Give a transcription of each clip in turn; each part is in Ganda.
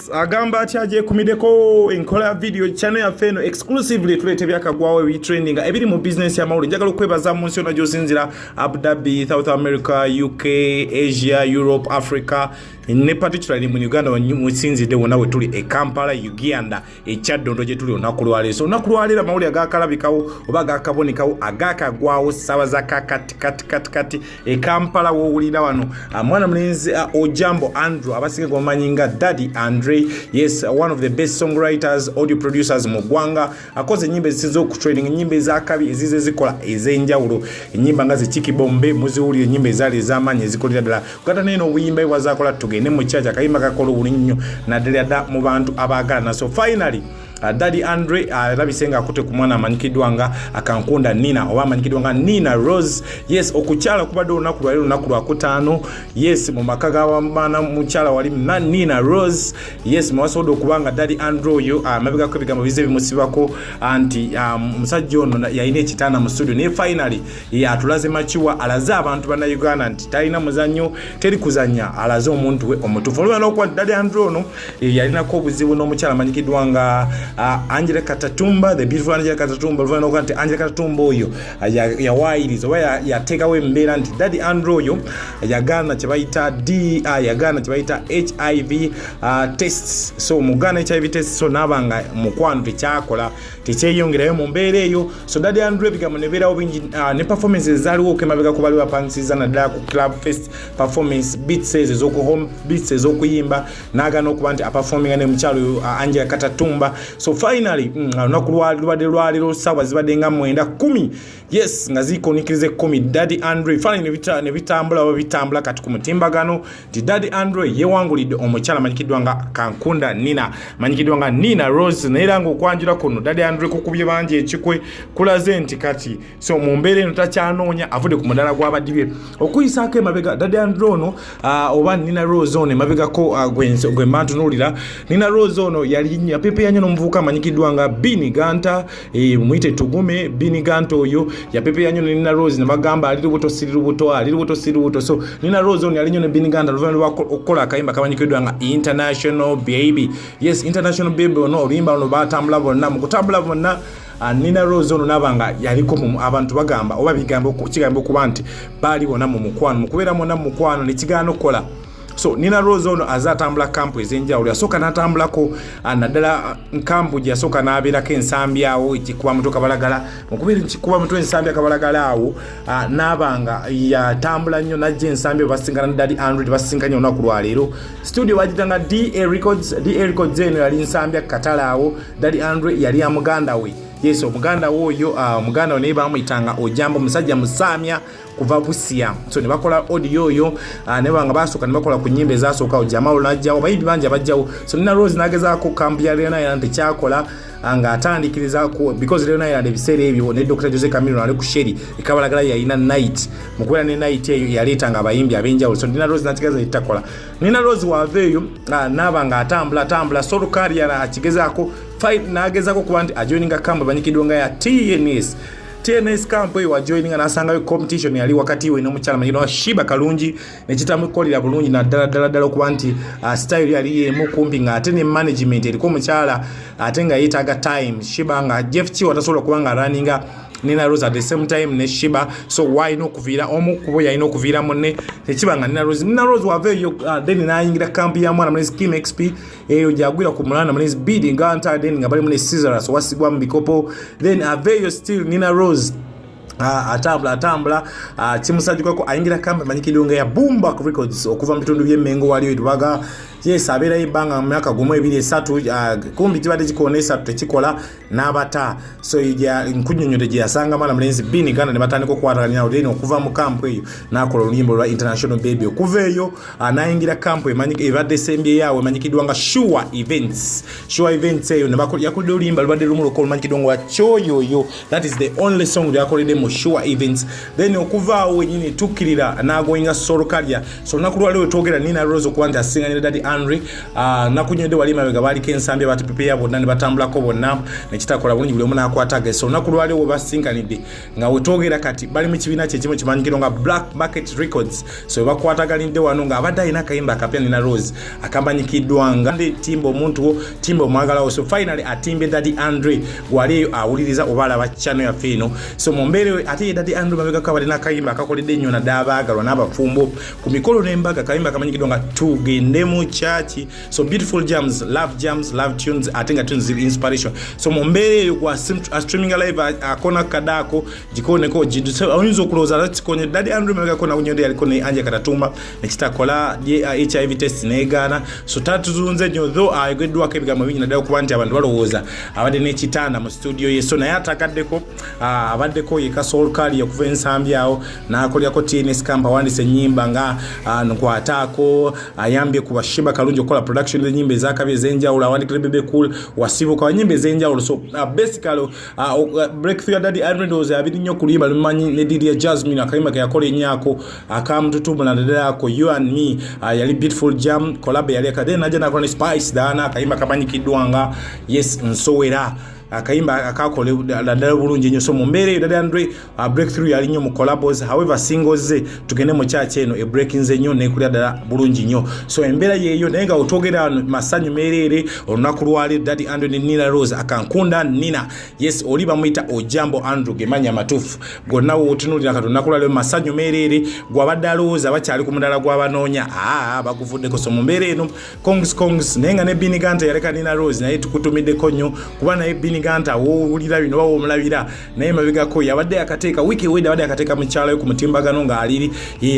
Yes, agamba ati aje kumideko enkola video channel ya feno exclusively tulete byakagwawe we trending ebiri mu business ya mawuli njagala okwebaza mu nsi onajo sinzira Abu Dhabi, South America, UK, Asia, Europe, Africa ne particularly mu Uganda mu sinzide wona we tuli e Kampala, Uganda, e Chaddondo je tuli onakulwale so onakulwalira mawuli agakalabikawo oba agakabonekawo agakagwawo sawa za kati e Kampala wo ulira wano mwana mlenzi Ojambo Andrew abasinga gomanyinga Daddy Andre, yes, one of the best songwriters, audio producers mu gwanga akoze nyimbe zizo ku training nyimbe za kabi ezize zikola ezenjawulo enyimba ngazi chiki bombe muziwuli nyimbe zali zamanye zikolira dala kata neno wimba wazakola tugende mu chacha kayimba kakolo bulinyo na dala mu bantu abagala na so finally Daddy Andre rabisenga akute ku mwana amanyikidwanga akankunda Nina oba amanyikidwanga Nina Rose, yes, okukyala kubadde olunaku lwali lunaku lwa kutaano, yes, mu makaga wamana mukyala wali na Nina Rose, yes, mwasodo okubanga Daddy Andre oyo mabega ko ebigambo bize bimusibako anti musajja ono yayina ekitaana mu studio ne finally atulaze machiwa alaze abantu bana Uganda nti talina muzanyo teri kuzanya alaze omuntu we omutufu olwa n'okwa Daddy Andre ono yalina ko obuzibu n'omukyala amanyikidwanga Angela Katatumba, the beautiful Angela Katatumba, luvano kanti Angela Katatumba oyo ya wairizo ya take away mbera nti Daddy Andre oyo yagana kyebayita yagana kyebayita HIV tests, so mugana HIV tests so nabanga mukwano tekyakola tekyeyongerayo mu mbeera eyo so Daddy Andre bigambo neberawo bingi ne performances zaliwo kemabega kubali wapansiza na dala ku club fest performance beats ezoku home beats ezokuyimba nagana okuba nti performing ne mukyalo Angela Katatumba. So finally lunakulwalibadde lwaliro sawa zibadde nga 9:10, yes, nga zikonikirize 10 Daddy Andre finally ne bitambula kati ku mutimbagano ti Daddy Andre yewangulidde omukyala manyikidwanga kankunda Nina manyikidwanga Nina Rose neera ngo okwanjira kuno Daddy Andre kukubye banje ekikwe kulaze nti kati so mu mbeera eno takyanoonya avudde ku mudala gw'abadibye okuyisaako emabega Daddy Andre ono oba Nina Rose ono emabega ko gwe mbantu nulira Nina Rose ono yali yapepe yanyo n'omuvubuka manyikidwanga Bini Ganta mwite tugume Bini Ganta oyo yapepe yanyo Nina Rose ne bagamba ali Lubuto so Nina Rose ono yali nyo ne Bini Ganta luvano okola akayimba kabanyikidwanga International Baby, yes, International Baby ono olimba ono batambula bonna mu kutambula bonna Nina Rose ono nabanga yaliko abantu bagamba oba bigambo kigambo kuba nti bali bona mu mukwano mukubera mona mu mukwano ne kigaano kola. So Nina Rose ono azatambula kampu ezenjawulo yasoka natambulako naddala kampu gye yasoka n'abeerako Nsambya awo ekikuba muto kabalagala mukubeera ekikuba muto Nsambya kabalagala awo n'abanga yatambula nnyo najja Nsambya basingana ne Daddy Andre basinkanye olunaku lwaleero studio bagitanga DA Records eno yali Nsambya Katala awo Daddy Andre yali ya muganda we, yes, omuganda woyo omuganda we naye bamuyitanga Ojambo musajja musamya kuva Busia, so ne bakola audio oyo ne banga basoka ne bakola ku nyimbe zasooka Ojama olajjawo bayimbi banje bajjawo so Nina Rose nagezaako kampi ya Leona yante kyakola nga atandikiriza ku because Leona yande biseera ebyo ne Dr. Jose Camilo ali ku sheri ekabalagala yayina night mukwera ne night eyo yaleetanga abayimbi abenjawulo so Nina Rose nakigaza itakola Nina Rose waveyo nabanga atambula solo career akigezaako fight nagezaako kuba nti ajoininga kambo banyikidwanga ya TNS camp wa joining anasanga competition yali wakati we n'omukyala manyino Shiba Kalungi nekitamu kolira bulungi na dala okuba nti style yali yemu kumpi nga ate ne management eriko omukyala ate nga yetaaga time Shiba nga Jeff Chiwa tasobola kubanga runninga Nina Rose at the same time ne Shiba, so why no kuvira omukubo yalina okuvira munne tekibanga Nina Rose waveyo then nayingira kampi ya mwana mwenezi Kim XP eyo jagwira ku mulana mwenezi Bidi Ganta then nga bali mune Caesar so wasigwa mu bikopo then aveyo still Nina Rose atambula kimusajjiko ko ayingira kambi manyikidonga ya Boomback Records okuva mu bitundu by'Emmengo waliyo tubaga, yes, abeera ibanga mu myaka 1-2-3 kumbi tibadde kikonesa tekikola n'abata so ya nkunyonyote gye yasanga mwana mulenzi Bini Ganda ne batandika okukwataganya olino okuva mu kampu eyo n'akola oluyimbo lwa International Baby okuva eyo n'ayingira kampu ebadde sembye yawe manyikidwanga Sure Events eyo ne yakolera oluyimba lubadde lumu lokolo manyikidwanga Choyoyo, that is the only song yakolede mu for sure events. Then okuva wenyini tukirira nagoinga solo career. So nakulwa leo twogera Nina Rose okwanja singanya Daddy Andre nakunyode wali mabega bali Nsambya bati pepe yabo nani batambulako bonna nekitakola bulungi buli omuna akwataga. So nakulwa leo basinkanide nga wetwogera kati bali mu kibiina kye kimu kimanyikiro nga Black Market Records. So bakwatagalinde wano nga abadde alina kayimba akapya Nina Rose akambanyikiddwanga ndi timbo omuntu timbo mwagalawo. So finally atimbe Daddy Andre wali awuliriza obala ba channel ya fino. So mumbere ate Daddy Andre mabega kabali na kayimba akakolede nnyo na dabagalwa n'abafumbo ku mikolo n'embaga kayimba kamanyikiddwa nga tugende mu church. So beautiful jams, love tunes, atenga tunes inspiration. So mumbere kwa streaming live akona kadako jikoneko jidu. So oyinza okuloza lati konye Daddy Andre mabega kona unyonde alikone anje katatumba nekitakola HIV test negana. So tatuzunze nnyo though agedwa kebigambo bingi nadala kuba nti abantu balowooza abadde n'ekitanda mu studio ye. So naye atakaddeko abaddeko ye Soul Career okuva Nsambya awo n'akolyako TNS Kampa wandise ennyimba nga nkwataako ayambye ku bashiba kalungi okola production z'ennyimba ez'akabi ez'enjawulo awandikira Bebe Cool wasibuka wa nnyimba ez'enjawulo. So basically breakthrough ya Daddy Andre ndoze abiri nnyo kulimba lumanyi ne Didi ya Jasmine akayimba ke yakola ennyako akamututumu na dadako You and Me yali beautiful jam collab yali akade naje nakola ne Spice Dana akayimba kamanyikiddwanga yes nsowera akayimba akakole dala bulungi nnyo. So mumbere Daddy Andre breakthrough yali nnyo mu collabs. However singles ze tugende mu church eno e breaking ze nnyo nekulya dala bulungi nnyo. So embera yeyo nenga otogera masanyu merere olunaku lwali Daddy Andre ne Nina Rose akankunda Nina yes oliba muita Ojambo Andrew gemanya matufu gonna otunulira katonda kulale masanyu merere gwabadde alowooza bakyali ku mudala gw'abanoonya baguvuddeko. So mumbere eno kongs nenga ne Biniganta yaleka Nina Rose naye tukutumiddeko nnyo kuba naye Biniganta wulira bino bawo omulabira naye mabegako yabadde akateeka wiki weda abadde akateeka mu kyalo ku mutimbagano nga aliri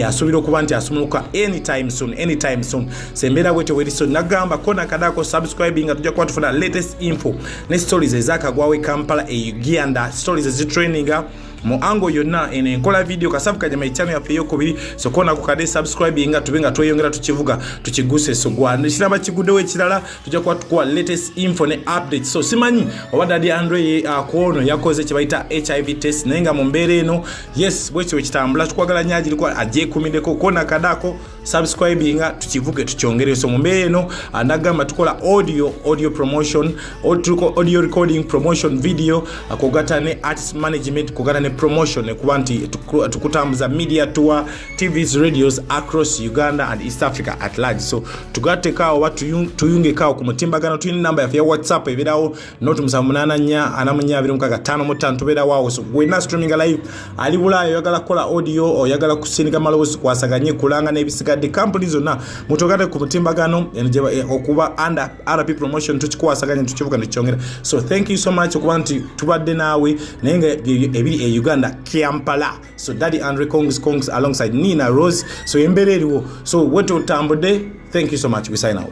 asuubira okuba nti asumuluka anytime soon. Sembera bwete weri. So nagamba kona kadako subscribing nga tujja kuba tufuna latest info ne stories ezakagwawe Kampala Uganda stories ezitraininga mu ango yonna ene nkola video kasabuka jama channel ya feyo kubiri. So kona kukade subscribe nga tubenga tweyongera tukivuga tukiguse sogwa ndishiraba kigude we kirala tujja kwa latest info ne update. So simanyi oba Daddy Andre akono yakoze kibaita HIV test nenga mu mbere eno yes bwecho wekitambula tukwagala nyaji liko aje kumideko kona kadako subscribe nga tukivuge tukyongere. So mu mbere eno andagamba tukola audio promotion audio recording promotion video akogatane artist management kogatane promotion kuba nti tukutambuza media tour TVs radios across Uganda and East Africa at large. So tugatekawo watu tuyunge kawo ku mutimbagano tuyina number ya WhatsApp ebirawo notu musamunana nya anamunya 25 tubera wawo. So gwena streaming live ali bulayo yagala kola audio o yagala kusinika malowozi kwasaganye kulanga n'ebisigadde companies zonna mutogate ku mutimbagano okuba under RP promotion tukikwasaganye tukivuga ndikyongera. So thank you so much okuba nti tubadde nawe nenga ebiri Uganda Kampala. So Daddy Andre kongs alongside Nina Rose. So embere eriwo. So wetu tambude. Thank you so much. We sign out.